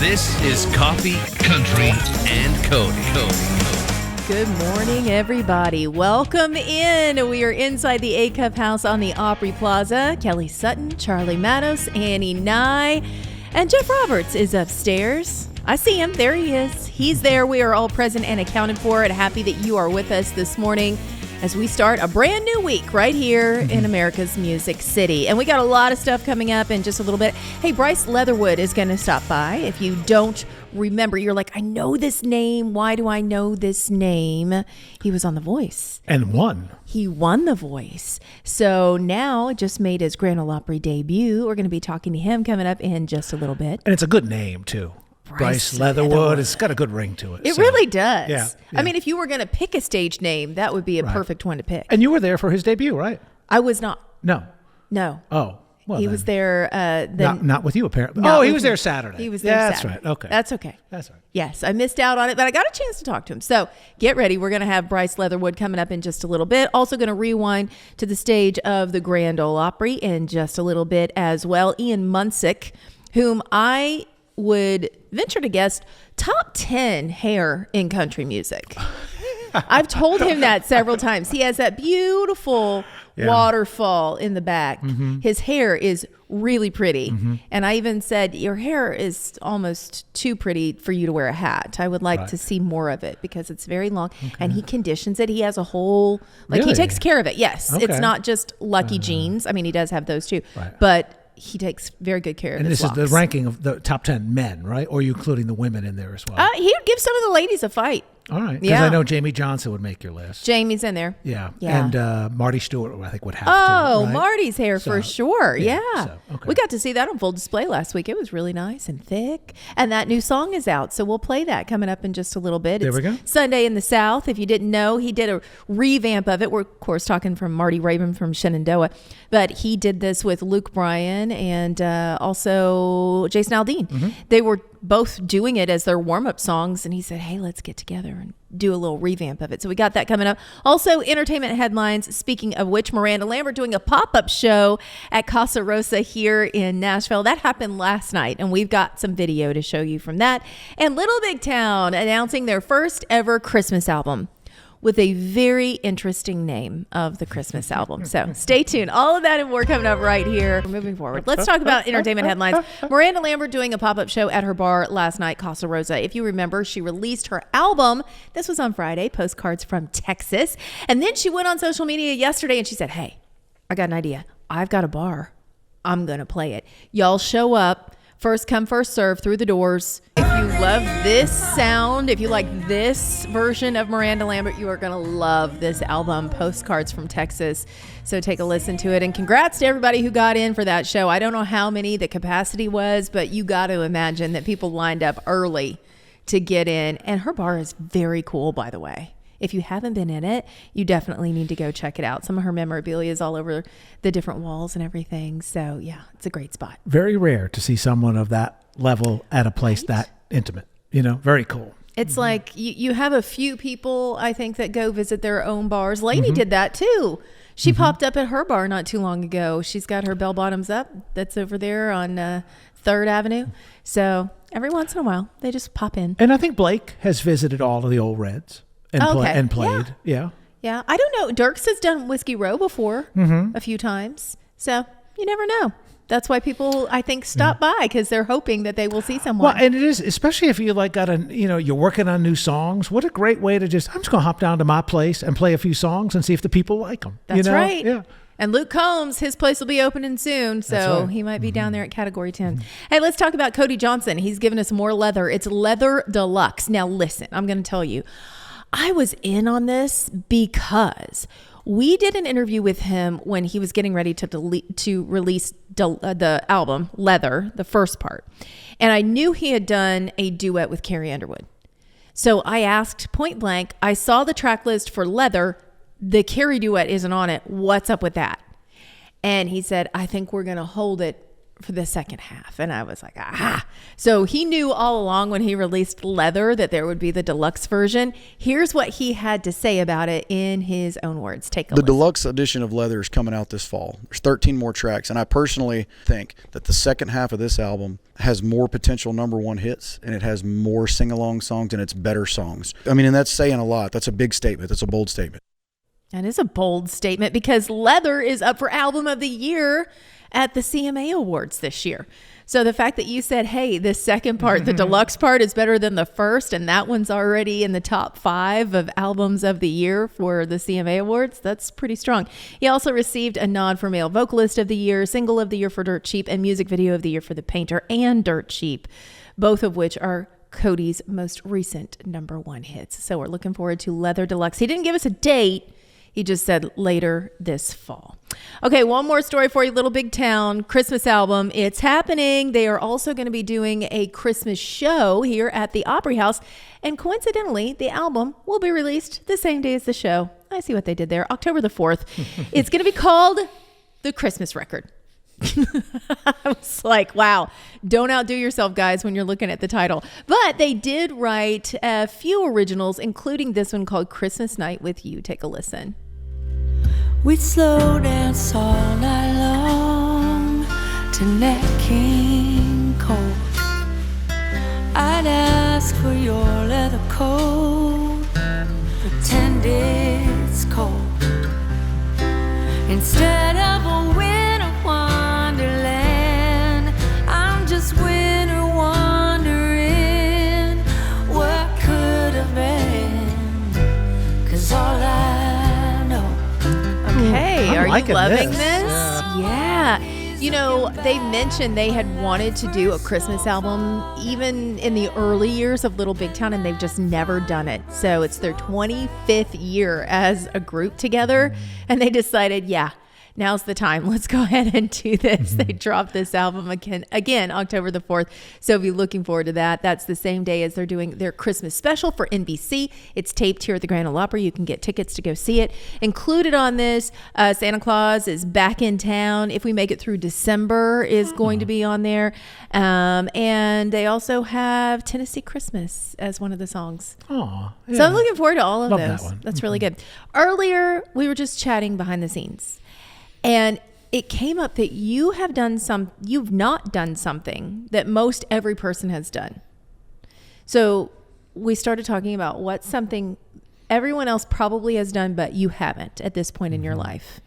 This is Coffee, Country, and Cody. Good morning, everybody. Welcome in. We are inside the A-Cup House on the Opry Plaza. Kelly Sutton, Charlie Mattos, Annie Nye, and Jeff Roberts is upstairs. I see him. There he is. He's there. We are all present and accounted for, and happy that you are with us this morning as we start a brand new week right here in America's Music City. And we got a lot of stuff coming up in just a little bit. Hey, Bryce Leatherwood is going to stop by. If you don't remember, you're like, I know this name. Why do I know this name? He was on The Voice. And won. He won The Voice. So now just made his Grand Ole Opry debut. We're going to be talking to him coming up in just a little bit. And it's a good name, too. Bryce Leatherwood. It's got a good ring to it. It really does. Yeah. I mean, if you were going to pick a stage name, that would be a perfect one to pick. And you were there for his debut, right? I was not. No. Oh. Well, he was there. Not with you, apparently. He was there Saturday. He was there Saturday. That's right. Okay. That's okay. That's right. Yes, I missed out on it, but I got a chance to talk to him. So get ready. We're going to have Bryce Leatherwood coming up in just a little bit. Also going to rewind to the stage of the Grand Ole Opry in just a little bit as well. Ian Munsick, whom I would venture to guess top 10 hair in country music. I've told him that several times. He has that beautiful waterfall in the back. His hair is really pretty. And I even said, your hair is almost too pretty for you to wear a hat. I would like to see more of it because it's very long. And he conditions it. He has a whole, he takes care of it. Yes. Okay. It's not just Lucky Jeans. I mean, he does have those too. But he takes very good care of his locks. And this is the ranking of the top 10 men, right? Or are you including the women in there as well? He would give some of the ladies a fight. All right. Because I know Jamie Johnson would make your list. Jamie's in there. Yeah. And Marty Stewart, I think, would have to. Oh, right? Marty's hair for sure. Yeah. Okay. We got to see that on full display last week. It was really nice and thick. And that new song is out. So we'll play that coming up in just a little bit. There we go. Sunday in the South. If you didn't know, he did a revamp of it. We're, of course, talking from Marty Raven from Shenandoah. But he did this with Luke Bryan and also Jason Aldean. They were both doing it as their warm-up songs, and he said, hey, let's get together and do a little revamp of it. So we got that coming up. Also, entertainment headlines, speaking of which, Miranda Lambert doing a pop-up show at Casa Rosa here in Nashville. That happened last night, and we've got some video to show you from that. And Little Big Town announcing their first ever Christmas album with a very interesting name of the Christmas album. So stay tuned. All of that and more coming up right here. Moving forward, let's talk about entertainment headlines. Miranda Lambert doing a pop-up show at her bar last night, Casa Rosa. If you remember, she released her album. This was on Friday, Postcards from Texas. And then she went on social media yesterday and she said, hey, I got an idea. I've got a bar. I'm going to play it. Y'all show up. First come, first serve through the doors. If you love this sound, if you like this version of Miranda Lambert, you are going to love this album, Postcards from Texas. So take a listen to it. And congrats to everybody who got in for that show. I don't know how many the capacity was, but you got to imagine that people lined up early to get in. And her bar is very cool, by the way. If you haven't been in it, you definitely need to go check it out. Some of her memorabilia is all over the different walls and everything. So, yeah, it's a great spot. Very rare to see someone of that level at a place that intimate. Very cool. It's like you have a few people, I think, that go visit their own bars. Lainey did that, too. She popped up at her bar not too long ago. She's got her Bell Bottoms Up that's over there on 3rd Avenue. So every once in a while, they just pop in. And I think Blake has visited all of the old Reds. And played. Yeah. I don't know. Dirks has done Whiskey Row before a few times. So you never know. That's why people, I think, stop by because they're hoping that they will see someone. Well, and it is, especially if you you're working on new songs. What a great way to I'm just going to hop down to my place and play a few songs and see if the people like them. That's right. Yeah. And Luke Combs, his place will be opening soon, so he might be down there at Category 10. Hey, let's talk about Cody Johnson. He's given us more leather. It's Leather Deluxe. Now, listen, I'm going to tell you. I was in on this because we did an interview with him when he was getting ready to release the album, Leather, the first part. And I knew he had done a duet with Carrie Underwood. So I asked point blank, I saw the track list for Leather. The Carrie duet isn't on it. What's up with that? And he said, I think we're going to hold it for the second half. And I was like, ah. So he knew all along when he released Leather that there would be the deluxe version. Here's what he had to say about it in his own words. Take a listen. The deluxe edition of Leather is coming out this fall. There's 13 more tracks, and I personally think that the second half of this album has more potential #1 hits, and it has more sing-along songs, and it's better songs. I mean, and that's saying a lot. That's a big statement. That's a bold statement. That is a bold statement because Leather is up for Album of the Year at the CMA Awards this year. So the fact that you said, hey, the second part, the deluxe part is better than the first, and that one's already in the top 5 of albums of the year for the CMA Awards, that's pretty strong. He also received a nod for Male Vocalist of the Year, Single of the Year for Dirt Cheap, and Music Video of the Year for The Painter and Dirt Cheap, both of which are Cody's most recent #1 hits. So we're looking forward to Leather Deluxe. He didn't give us a date. He just said later this fall. Okay, one more story for you. Little Big Town Christmas album. It's happening. They are also going to be doing a Christmas show here at the Opry House. And coincidentally, the album will be released the same day as the show. I see what they did there. October the 4th. It's going to be called The Christmas Record. I was like, wow, don't outdo yourself, guys, when you're looking at the title. But they did write a few originals, including this one called Christmas Night with You. Take a listen. We'd slow dance all night long to Nat King Cole. I'd ask for your leather coat, pretend it's cold. Instead of a winter wonderland, I'm just winter wondering what could have been, 'cause all I know. Okay, are you loving this. Yeah. You know, they mentioned they had wanted to do a Christmas album even in the early years of Little Big Town, and they've just never done it. So it's their 25th year as a group together, and they decided, yeah, now's the time. Let's go ahead and do this. They dropped this album again, October the 4th. So be looking forward to that. That's the same day as they're doing their Christmas special for NBC. It's taped here at the Grand Ole Opry. You can get tickets to go see it. Included on this, Santa Claus is back in town. If We Make It Through December is going to be on there. And they also have Tennessee Christmas as one of the songs. Oh, yeah. So I'm looking forward to all of Love those. that one. That's really good. Earlier, we were just chatting behind the scenes. And it came up that you've not done something that most every person has done. So we started talking about what's something everyone else probably has done, but you haven't at this point in your life.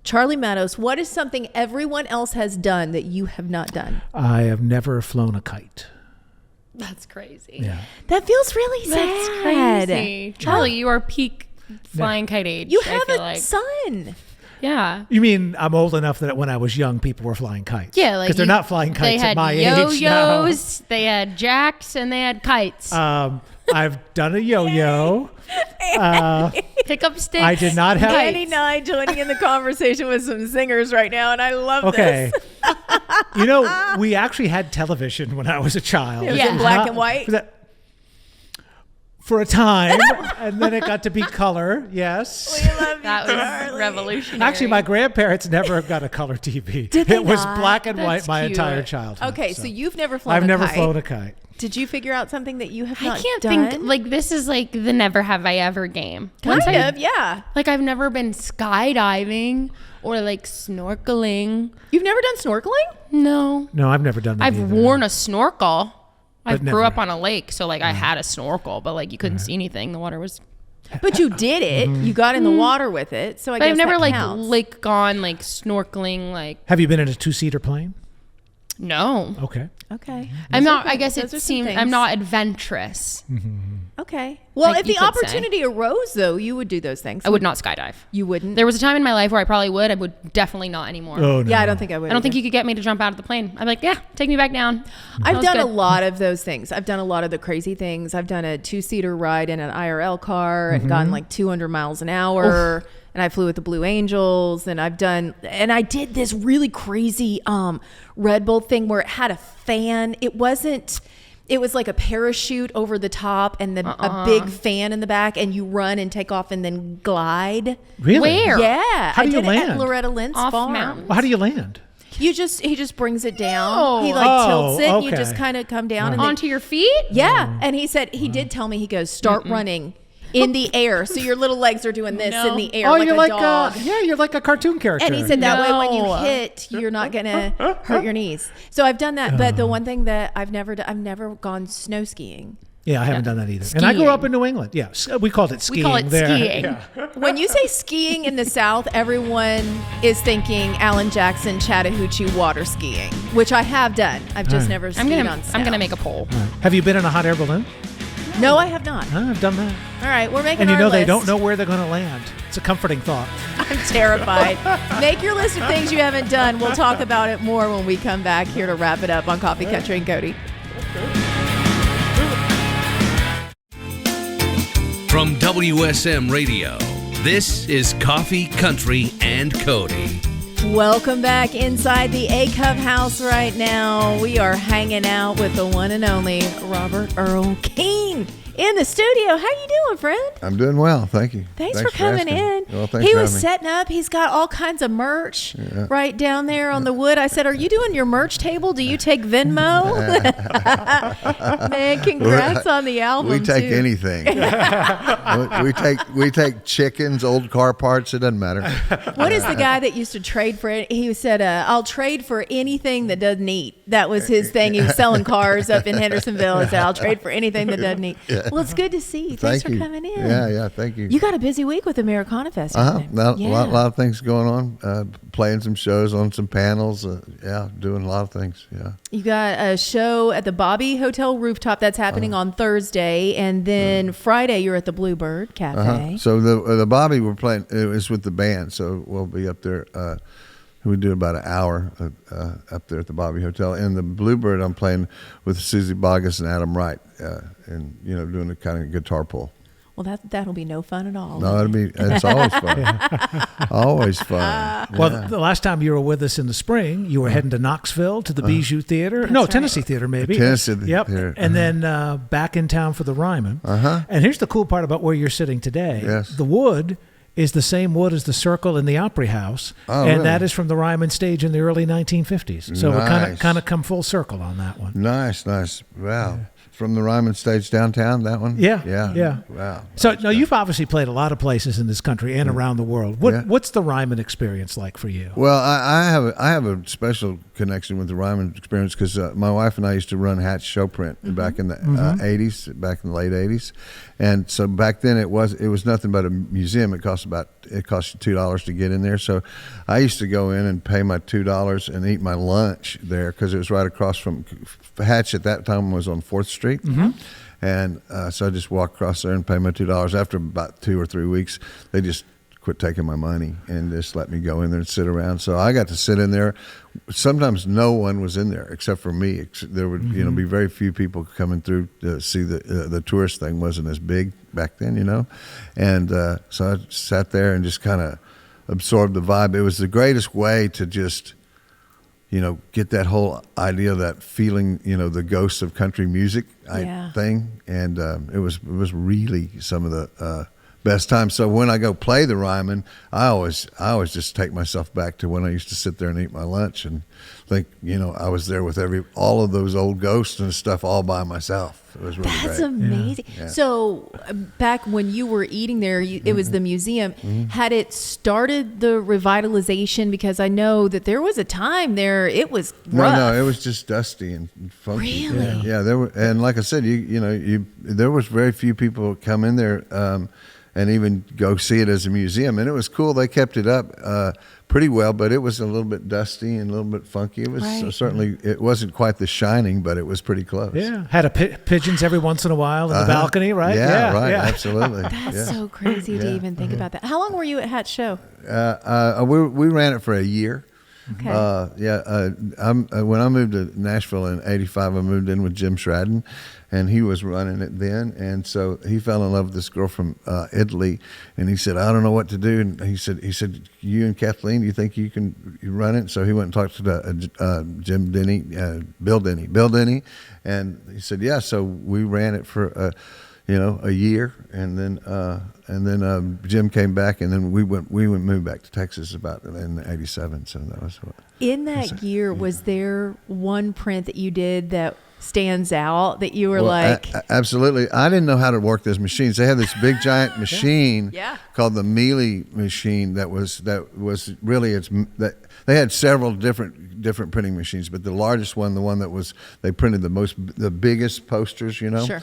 Charlie Mattos, what is something everyone else has done that you have not done? I have never flown a kite. That's crazy. Yeah. That feels really That's sad. crazy. Charlie, you are peak flying kite age. You I have feel a like. son. Yeah. You mean I'm old enough that when I was young, people were flying kites? Yeah, like because they're not flying kites at my age now. They had yo-yos, they had jacks, and they had kites. I've done a yo-yo. Pickup sticks. I did not have. Danny and I joining in the conversation with some singers right now, and I love Okay. this. You know, we actually had television when I was a child. It was Yeah. in black and white. For a time, and then it got to be color. Yes. We love you, That was Charlie. revolutionary. Actually, my grandparents never got a color TV. Did they It was not? black and white That's my cute. entire childhood. Okay, so you've never flown I've a never kite. flown a kite. Did you figure out something that you have I not can't done? think, like, this is like the never have I ever game. Kind Once I- of, yeah. Like, I've never been skydiving or like snorkeling. You've never done snorkeling? No. No, I've never done that. I've either. worn a snorkel. I But grew never. up on a lake, so like I had a snorkel, but like you couldn't see anything. The water was. But you did it. You got in the water with it. So I But guess I've never that like counts. gone like snorkeling. Like Have you been in a two-seater plane? no, Okay. Okay. I'm not. I guess Those it are some seems things. I'm not adventurous. Okay. Well, Like if you the could say. opportunity arose, though, you would do those things. I would not skydive. You wouldn't? There was a time in my life where I probably would. I would definitely not anymore. Oh no. Yeah, I don't think I would. I don't think either. you could get me to jump out of the plane. I'm like, yeah, take me back down. I've That was done a good. lot of those things. I've done a lot of the crazy things. I've done a 2-seater ride in an IRL car and gone like 200 miles an hour. And I flew with the Blue Angels. And I did this really crazy Red Bull thing where it had a fan. It was like a parachute over the top and then a big fan in the back, and you run and take off and then glide. Really? Where? Yeah. How do you I did it at land? Loretta Lynn's Off farm. mountain. Well, how do you land? he just brings it down. No. He like tilts it. You okay. just kind of come down and then, Onto your feet? yeah. And he said he did tell me, he goes, start running in the air, so your little legs are doing this in the air like you're a dog. you're like a cartoon character. And he said that way when you No. hit, you're not gonna hurt your knees. So I've done that, but the one thing that I've never gone snow skiing. Yeah, I haven't done that either. And I grew up in New England. Yeah, we called it skiing. We call it there. skiing. Yeah. When you say skiing in the South, everyone is thinking Alan Jackson Chattahoochee water skiing, which I have done. I've just never skied on snow. I'm gonna make a poll. Have you been in a hot air balloon? No, I have not. I've done that. All right, we're making And you our know list. they don't know where they're going to land. It's a comforting thought. I'm terrified. Make your list of things you haven't done. We'll talk about it more when we come back here to wrap it up on Coffee Country and Cody. From WSM Radio, this is Coffee Country and Cody. Welcome back inside the A-Cup house right now. We are hanging out with the one and only Robert Earl Keen in the studio. How you doing, friend? I'm doing well, thank you. Thanks for coming asking. in. Well, thanks He for was having me. setting up. He's got all kinds of merch right down there on the wood. I said, are you doing your merch table? Do you take Venmo? Man, congrats on the album, We take too. anything. we take chickens, old car parts. It doesn't matter. What is the guy that used to trade for it? He said, I'll trade for anything that doesn't eat. That was his thing. He was selling cars up in Hendersonville. He said, I'll trade for anything that doesn't eat. Well, it's good to see you. Thanks Thank for you. coming in. Yeah, thank you. You got a busy week with Americana Fest. Uh-huh. haven't you? A lot of things going on. Playing some shows on some panels. Doing a lot of things. Yeah. You got a show at the Bobby Hotel rooftop that's happening on Thursday, and then Friday you're at the Bluebird Cafe. Uh-huh. So the Bobby we're playing, it was with the band, so we'll be up there. We do about an hour up there at the Bobby Hotel. And the Bluebird, I'm playing with Susie Boggess and Adam Wright, and doing a kind of guitar pull. Well, that'll be no fun at all. No, it's always fun. Always fun. Well, Yeah. the last time you were with us in the spring, you were heading to Knoxville to the Bijou Theater. No, right. Tennessee Theater, maybe. Tennessee Yep. Theater. And then back in town for the Ryman. And here's the cool part about where you're sitting today. Yes. The wood is the same wood as the circle in the Opry House, Oh, and really? that is from the Ryman stage in the early 1950s. So we Nice. kind of come full circle on that one. Nice. Wow. From the Ryman stage downtown, that one? Yeah. Wow. So now you've obviously played a lot of places in this country and around the world. What's the Ryman experience like for you? Well, I have a special connection with the Ryman experience because my wife and I used to run Hatch Showprint back in the 80s, back in the late 80s, and so back then it was nothing but a museum. It cost you $2 to get in there. So I used to go in and pay my $2 and eat my lunch there because it was right across from Hatch. At that time was on 4th Street. And so I just walked across there and paid my $2. After about 2 or 3 weeks, they just quit taking my money and just let me go in there and sit around. So I got to sit in there. Sometimes no one was in there except for me. There would be very few people coming through to see the tourist thing. Wasn't as big back then, and so I sat there and just kind of absorbed the vibe. It was the greatest way to just get that whole idea, that feeling, the ghosts of country music thing. And it was really some of the best times. So when I go play the Ryman, I always just take myself back to when I used to sit there and eat my lunch and think, I was there with all of those old ghosts and stuff all by myself. It was really That's great. amazing. Yeah. So back when you were eating there, it was the museum. Had it started the revitalization? Because I know that there was a time there it was rough. No, it was just dusty and funky. Really? Yeah, there were, and like I said, there was very few people come in there and even go see it as a museum, and it was cool. They kept it up pretty well, but it was a little bit dusty and a little bit funky. It was certainly, it wasn't quite The Shining, but it was pretty close. Yeah, had pigeons every once in a while in the balcony, right? Yeah, right, absolutely. That's so crazy to even think about that. How long were you at Hatch Show? We ran it for a year. Okay. When I moved to Nashville in '85, I moved in with Jim Shradden, and he was running it then. And so he fell in love with this girl from Italy, and he said, "I don't know what to do." And he said, "You and Kathleen, do you think you can run it?" So he went and talked to Jim Denny, Bill Denny, and he said, "Yeah." So we ran it for. a year, and then Jim came back, and then we moved back to Texas about in '87. So that was what. In that year, was there one print that you did that stands out that you were absolutely? I didn't know how to work those machines. They had this big giant machine called the Mealy machine that was really they had several different printing machines, but the largest one, the one they printed the biggest posters, Sure.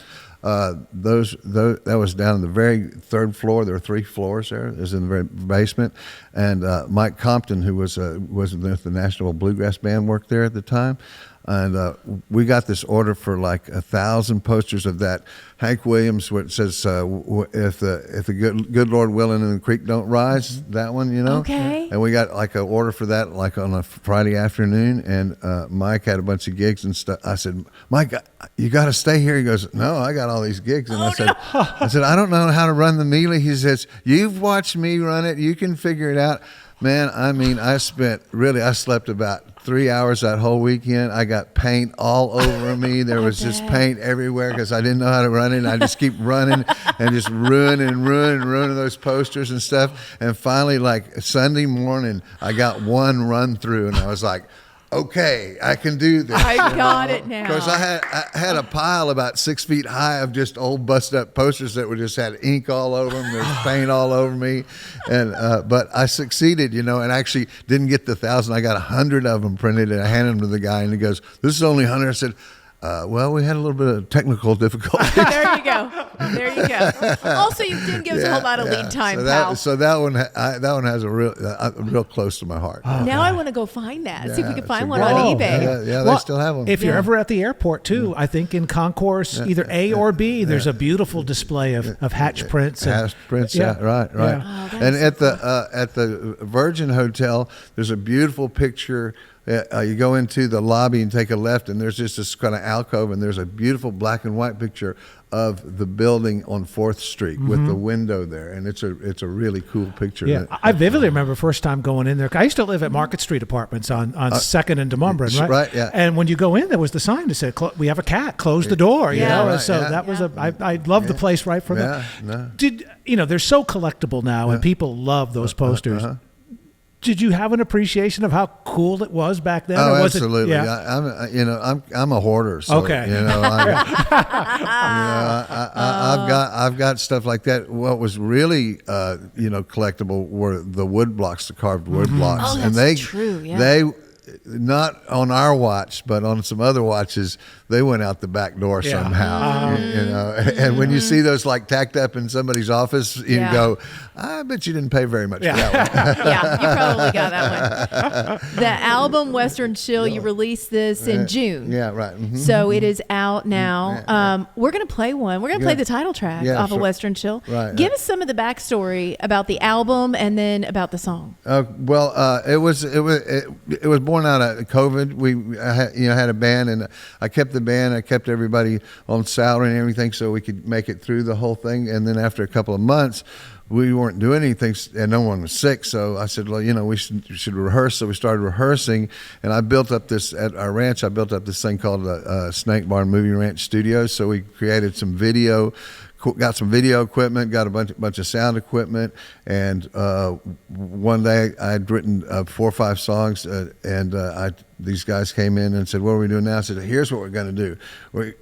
Those that was down in the very third floor. There were 3 floors there. It was in the very basement, and Mike Compton, who was with the Nashville Bluegrass Band, worked there at the time. And we got this order for like 1,000 posters of that Hank Williams, where it says, "If the good Lord willing and the creek don't rise," that one, Okay. And we got like an order for that like on a Friday afternoon, and Mike had a bunch of gigs and stuff. I said, "Mike, you got to stay here." He goes, "No, I got all these gigs." And I said, "I don't know how to run the Mealy." He says, "You've watched me run it. You can figure it out." Man, I mean, I slept about 3 hours that whole weekend. I got paint all over me. There was just paint everywhere because I didn't know how to run it. And I just keep running and just ruining those posters and stuff. And finally, like Sunday morning, I got one run through, and I was like, okay, I can do this. I got it now. Because I had a pile about 6 feet high of just old busted up posters that just had ink all over them. There's paint all over me, and but I succeeded, and actually didn't get the 1,000. I got 100 of them printed, and I handed them to the guy, and he goes, "This is only 100." I said, "Well, we had a little bit of technical difficulty." There you go. Also, you didn't give us a whole lot of lead time, pal. So that one has a real close to my heart. Now I want to go find that. See if we can find one on eBay. Yeah, they still have them. If you're ever at the airport too, I think in Concourse, either A or B, there's a beautiful display of hatch prints. Hatch prints, right. Oh, And at the Virgin Hotel, there's a beautiful picture. You go into the lobby and take a left, and there's just this kind of alcove, and there's a beautiful black and white picture of the building on 4th Street with the window there, and it's a really cool picture. Yeah, I vividly remember first time going in there. I used to live at Market Street Apartments on 2nd and Demumbrin, right? Right, yeah. And when you go in, there was the sign that said, "We have a cat. Close the door." You know, right, so that was I loved the place right from Yeah, there. They're so collectible now, and people love those posters. Did you have an appreciation of how cool it was back then? Oh, or was absolutely. It, I'm a hoarder. So, okay. I've got stuff like that. What was really, collectible were the wood blocks, the carved wood blocks. Oh, that's and true. Yeah. They, not on our watch, but on some other watches, they went out the back door somehow. And when you see those like tacked up in somebody's office, you go, I bet you didn't pay very much for that one. Yeah, you probably got that one. The album Western Chill, you released this in June. Yeah, right. Mm-hmm. So it is out now. We're going to play one. We're going to play the title track off of Western Chill. Right. Give us some of the backstory about the album and then about the song. It was born out of COVID. I had a band, and I kept the band. I kept everybody on salary and everything so we could make it through the whole thing. And then after a couple of months, we weren't doing anything, and no one was sick. So I said, well, we should rehearse. So we started rehearsing, and I built up this at our ranch. I built up this thing called Snake Barn Movie Ranch Studios. So we created some video. Got some video equipment, got a bunch of sound equipment, and one day I had written 4 or 5 songs, and these guys came in and said, "What are we doing now?" I said, "Here's what we're going to do.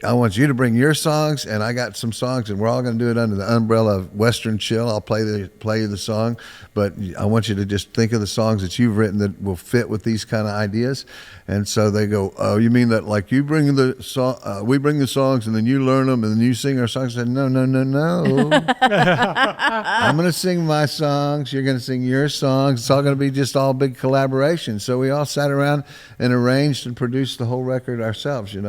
I want you to bring your songs, and I got some songs, and we're all going to do it under the umbrella of Western Chill. I'll play you the song, but I want you to just think of the songs that you've written that will fit with these kind of ideas." And so they go, "Oh, you mean that like you bring the song, we bring the songs, and then you learn them, and then you sing our songs?" I said, No. I'm going to sing my songs. You're going to sing your songs. It's all going to be just all big collaboration. So we all sat around and arranged and produced the whole record ourselves, and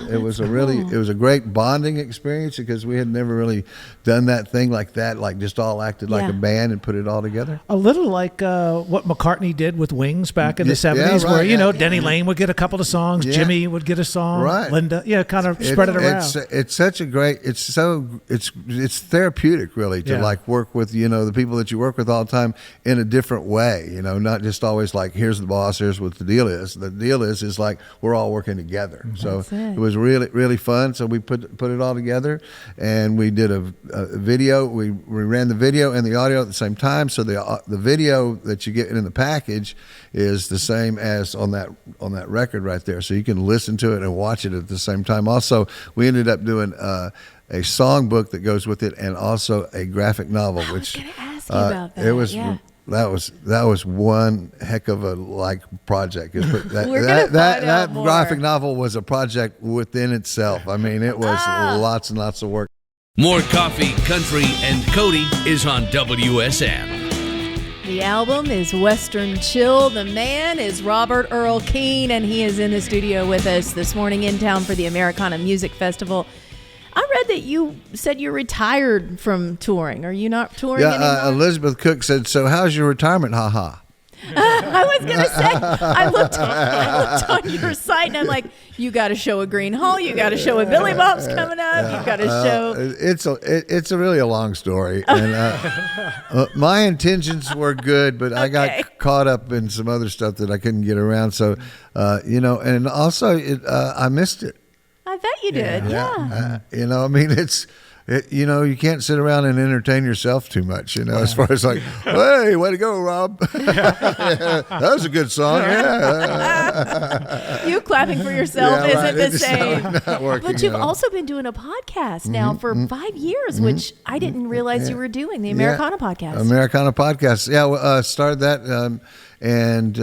it was it was a great bonding experience because we had never really done that thing like that, like just all acted like a band and put it all together. A little like what McCartney did with Wings back in the 70s, where Denny Lane would get a couple of songs, Jimmy would get a song, Linda, kind of spread it around. It's such a great, it's therapeutic really to like work with the people that you work with all the time in a different way, not just always like here's the boss, here's what the deal is. deal is like we're all working together. So it was really, really fun. So we put it all together, and we did a video. We ran the video and the audio at the same time. So the video that you get in the package is the same as on that record right there. So you can listen to it and watch it at the same time. Also, we ended up doing a songbook that goes with it, and also a graphic novel. I Which was going to ask you about that. it was. Yeah. That was one heck of a project. That graphic novel was a project within itself. I mean, it was lots and lots of work. More Coffee, Country, and Cody is on WSM. The album is Western Chill. The man is Robert Earl Keen, and he is in the studio with us this morning in town for the Americana Music Festival. I read that you said you're retired from touring. Are you not touring anymore? Elizabeth Cook said, "So how's your retirement? Ha ha." I was going to say, I looked on your site, and I'm like, you got a show at Green Hall, you got a show at Billy Bob's coming up, you've got a show. It's really a long story, and my intentions were good, but I got caught up in some other stuff that I couldn't get around. So, and also I missed it. I bet you did. Yeah. I mean, you can't sit around and entertain yourself too much, as far as like, hey, way to go, Rob. That was a good song. Yeah. You clapping for yourself isn't the same. Not working, but you've also been doing a podcast now for 5 years, which I didn't realize you were doing, the Americana podcast. Americana podcast. Yeah, started that and,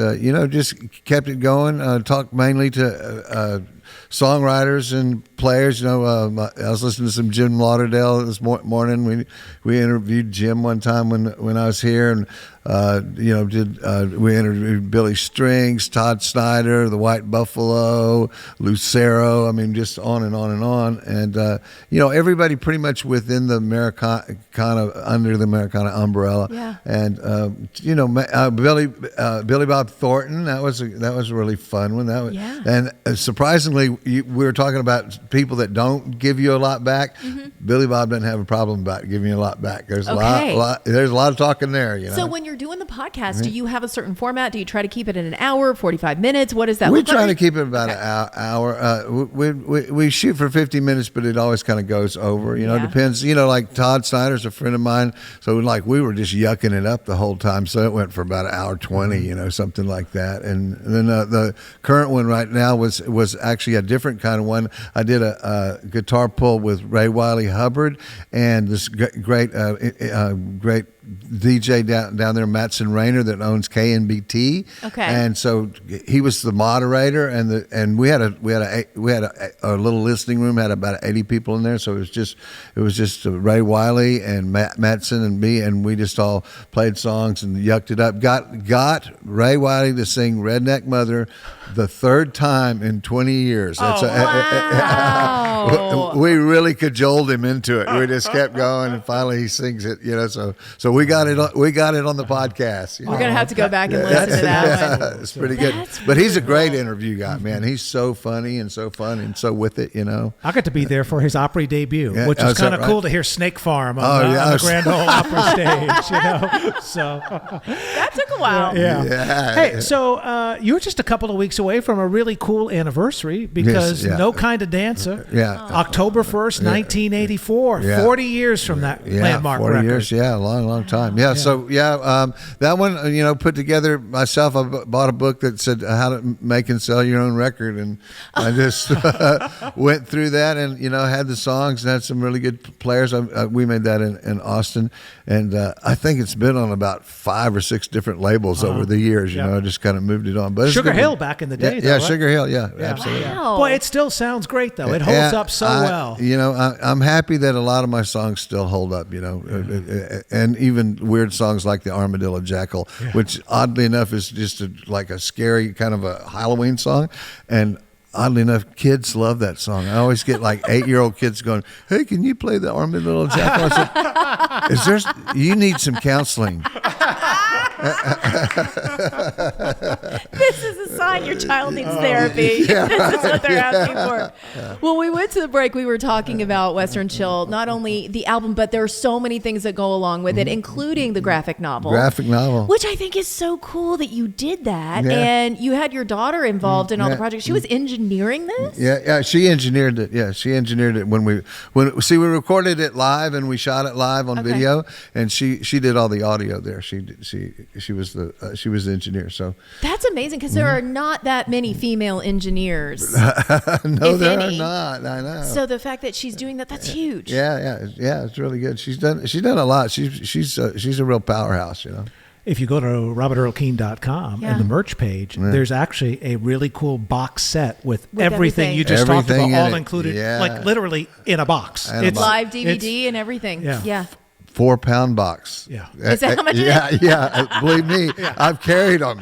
just kept it going. Talked mainly to songwriters and players. I was listening to some Jim Lauderdale this morning. We interviewed Jim one time when I was here, and we interviewed Billy Strings, Todd Snyder, the White Buffalo, Lucero. I mean, just on and on and on. And everybody pretty much within the Americana, under the Americana umbrella. Yeah. And Billy Bob Thornton. That was a really fun one. And surprisingly, we were talking about people that don't give you a lot back. Mm-hmm. Billy Bob doesn't have a problem about giving you a lot back. There's a lot of talking there. So when you're doing the podcast, do you have a certain format? Do you try to keep it in an hour, 45 minutes? What does that look like? We try to keep it about an hour. We shoot for 50 minutes, but it always kind of goes over. It depends. Like Todd Snyder's a friend of mine, so we were just yucking it up the whole time. So it went for about an hour 20, something like that. And then the current one right now was actually a different kind of one. I did a guitar pull with Ray Wiley Hubbard and this great DJ down there, Matson Rayner, that owns KNBT. Okay. And so he was the moderator, and we had a little listening room, had about 80 people in there. So it was just Ray Wiley and Matson and me, and we just all played songs and yucked it up. Got Ray Wiley to sing Redneck Mother the third time in 20 years. Wow. We really cajoled him into it. We just kept going, and finally he sings it. So we got it on the podcast. We're gonna have to go back and listen to that one. It's pretty good. But he's a great interview guy, man. He's so funny and so fun and so with it. I got to be there for his Opry debut, which is kind of cool to hear Snake Farm on the Grand Ole Opry stage. So that took a while. Yeah. Hey, so you're just a couple of weeks away from a really cool anniversary because No Kind of Dancer. October 1st, 1984. 40 years from that landmark 40 record. years. Yeah, long time. Yeah. So that one, put together myself. I bought a book that said how to make and sell your own record, and I just went through that, and had the songs and had some really good players. We made that in Austin, and I think it's been on about 5 or 6 different labels over the years. I just kind of moved it on. But Sugar Hill back in the day. Yeah, Sugar Hill. Yeah, absolutely. Wow. Boy, it still sounds great though. It holds up so well. I'm happy that a lot of my songs still hold up. And even weird songs like the Armadillo Jackal, which oddly enough is just like a scary kind of a Halloween song, and oddly enough, kids love that song. I always get like 8-year-old kids going, "Hey, can you play the Armadillo Jackal?" I said, you need some counseling. This is a sign your child needs therapy. This is what they're asking for. Well, we went to the break. We were talking about Western Chill, not only the album, but there are so many things that go along with it, including the graphic novel. Which I think is so cool that you did that. Yeah. And you had your daughter involved in all the projects. She was engineering this? Yeah, she engineered it. Yeah, she engineered it when we recorded it live and we shot it live on video, and she did all the audio there. She was the engineer. So that's amazing because there are not that many female engineers. No, there are not. I know. So the fact that she's doing that's huge. Yeah, it's really good. She's done a lot. She's a real powerhouse, you know. If you go to robertearlkeen.com and the merch page, there's actually a really cool box set with everything you just talked about, all included, like literally in a box. It's live DVD and everything. Yeah. 4-pound box. Yeah. Is that how much it is? Yeah. Believe me, I've carried them.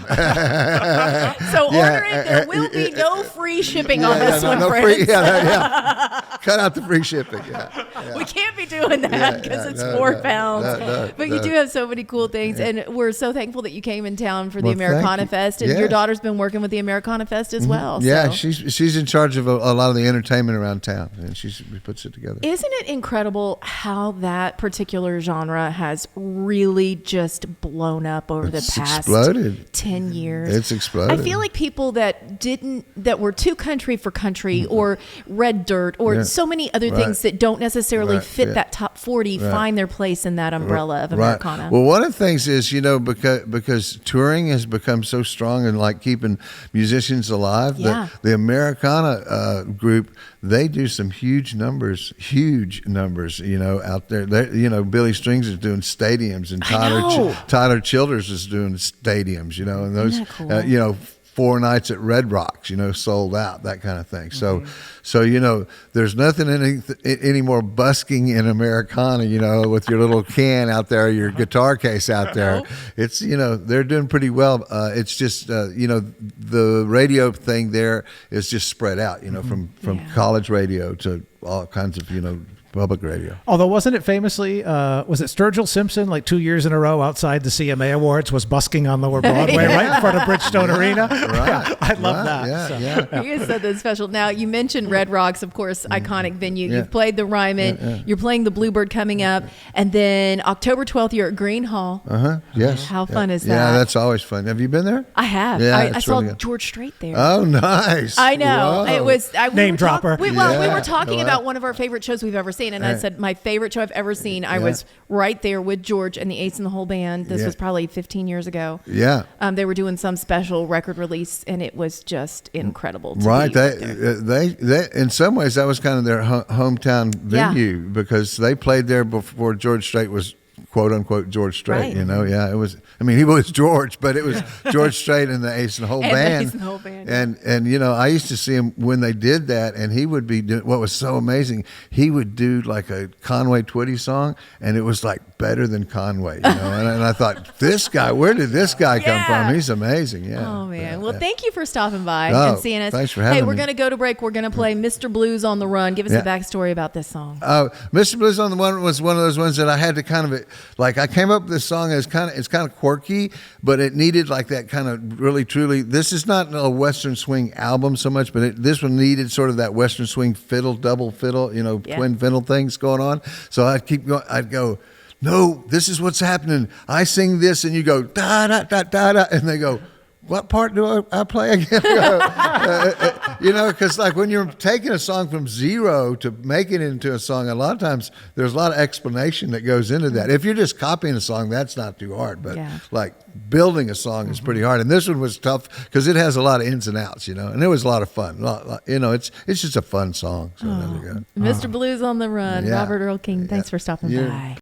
So order it. There will be no free shipping on this one, friends. Cut out the free shipping. We can't be doing that because it's 4 pounds. But you do have so many cool things, and we're so thankful that you came in town for the Americana Fest, and your daughter's been working with the Americana Fest as well. Yeah, so. she's in charge of a lot of the entertainment around town, and she puts it together. Isn't it incredible how that particular genre has really just blown up over the past 10 years? It's exploded. I feel like people that were too country for country or red dirt or so many other things that don't necessarily fit that top 40 find their place in that umbrella of Americana. Well, one of the things is, because touring has become so strong and like keeping musicians alive, the Americana group, they do some huge numbers, out there. Billy Strings is doing stadiums, and Tyler Childers is doing stadiums, and those, cool? 4 nights at Red Rocks, sold out, that kind of thing. So there's nothing any more busking in Americana, with your little can out there, your guitar case out there. It's, they're doing pretty well. It's just, the radio thing there is just spread out, from college radio to all kinds of, public radio. Although wasn't it famously, was it Sturgill Simpson, like 2 years in a row outside the CMA Awards, was busking on Lower Broadway right in front of Bridgestone Arena? Right. I love that. Yeah. You guys said that's special. Now, you mentioned Red Rocks, of course, iconic venue. You've played the Ryman. You're playing the Bluebird coming up. And then October 12th, you're at Green Hall. Yes. How fun is that? Yeah, that's always fun. Have you been there? I have. Yeah, I saw really George Strait there. Oh, nice. I know. Whoa. It was name dropper. We were talking about one of our favorite shows we've ever seen, and I said my favorite show I've ever seen. I was right there with George and the Ace and the whole band. This was probably 15 years ago. Yeah. They were doing some special record release, and it was just incredible. They in some ways that was kind of their hometown venue because they played there before George Strait was quote unquote George Strait. Right. It was. I mean, he was George, but it was George Strait and the Ace and the whole band. The Ace and the whole band. And I used to see him when they did that, and he would be doing what was so amazing. He would do like a Conway Twitty song, and it was like better than Conway. And I thought, this guy, where did this guy come from? He's amazing. Yeah. Oh man. Well, thank you for stopping by and seeing us. Thanks for having me. Hey, we're gonna go to break. We're gonna play Mr. Blues on the Run. Give us a backstory about this song. Mr. Blues on the Run was one of those ones that I had to kind of like. I came up with this song as it's kind of quirky, but it needed like that kind of really truly. This is not a Western swing album so much, but this one needed sort of that Western swing fiddle, double fiddle, twin fiddle things going on. So I'd keep going. I'd go, no, this is what's happening. I sing this, and you go da da da da da, and they go, what part do I play again? Because like when you're taking a song from zero to make it into a song, a lot of times there's a lot of explanation that goes into that. If you're just copying a song, that's not too hard. But like building a song is pretty hard. And this one was tough because it has a lot of ins and outs, and it was a lot of fun. It's just a fun song. So there we go. Mr. Blues on the Run, Robert Earl Keen. Thanks for stopping by.